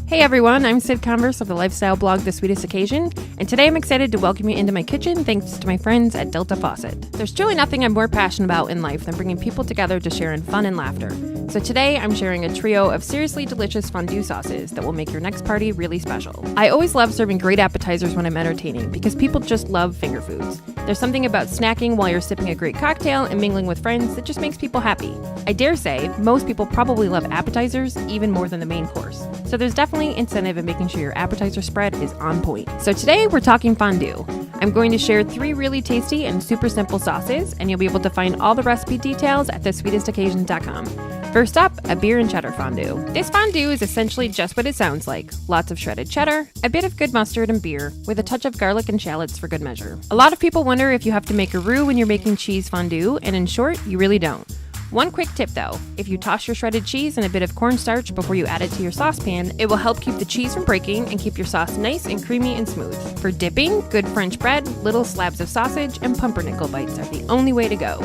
Hey everyone, I'm Sid Converse of the lifestyle blog The Sweetest Occasion, and today I'm excited to welcome you into my kitchen thanks to my friends at Delta Faucet. There's truly nothing I'm more passionate about in life than bringing people together to share in fun and laughter. So today I'm sharing a trio of seriously delicious fondue sauces that will make your next party really special. I always love serving great appetizers when I'm entertaining because people just love finger foods. There's something about snacking while you're sipping a great cocktail and mingling with friends that just makes people happy. I dare say most people probably love appetizers even more than the main course. So there's definitely incentive in making sure your appetizer spread is on point. So today we're talking fondue. I'm going to share 3 really tasty and super simple sauces, and you'll be able to find all the recipe details at thesweetestoccasion.com. First up, a beer and cheddar fondue. This fondue is essentially just what it sounds like. Lots of shredded cheddar, a bit of good mustard and beer, with a touch of garlic and shallots for good measure. A lot of people wonder if you have to make a roux when you're making cheese fondue, and in short, you really don't. One quick tip though, if you toss your shredded cheese in a bit of cornstarch before you add it to your saucepan, it will help keep the cheese from breaking and keep your sauce nice and creamy and smooth. For dipping, good French bread, little slabs of sausage, and pumpernickel bites are the only way to go.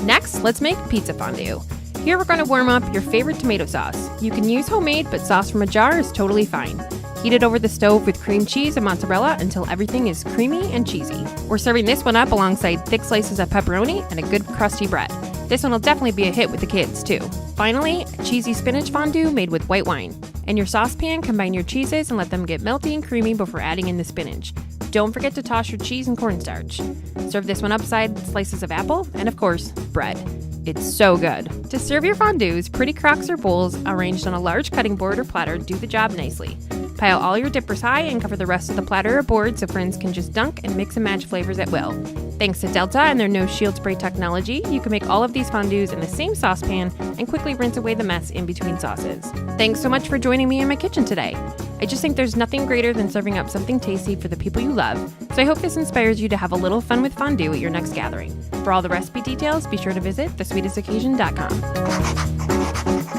Next, let's make pizza fondue. Here we're going to warm up your favorite tomato sauce. You can use homemade, but sauce from a jar is totally fine. Heat it over the stove with cream cheese and mozzarella until everything is creamy and cheesy. We're serving this one up alongside thick slices of pepperoni and a good crusty bread. This one will definitely be a hit with the kids too. Finally, a cheesy spinach fondue made with white wine. In your saucepan, combine your cheeses and let them get melty and creamy before adding in the spinach. Don't forget to toss your cheese and cornstarch. Serve this one upside slices of apple and, of course, bread. It's so good. To serve your fondues, pretty crocks or bowls arranged on a large cutting board or platter do the job nicely. Pile all your dippers high and cover the rest of the platter or board so friends can just dunk and mix and match flavors at will. Thanks to Delta and their no shield spray technology, you can make all of these fondues in the same saucepan and quickly rinse away the mess in between sauces. Thanks so much for joining me in my kitchen today. I just think there's nothing greater than serving up something tasty for the people you love, so I hope this inspires you to have a little fun with fondue at your next gathering. For all the recipe details, be sure to visit thesweetestoccasion.com.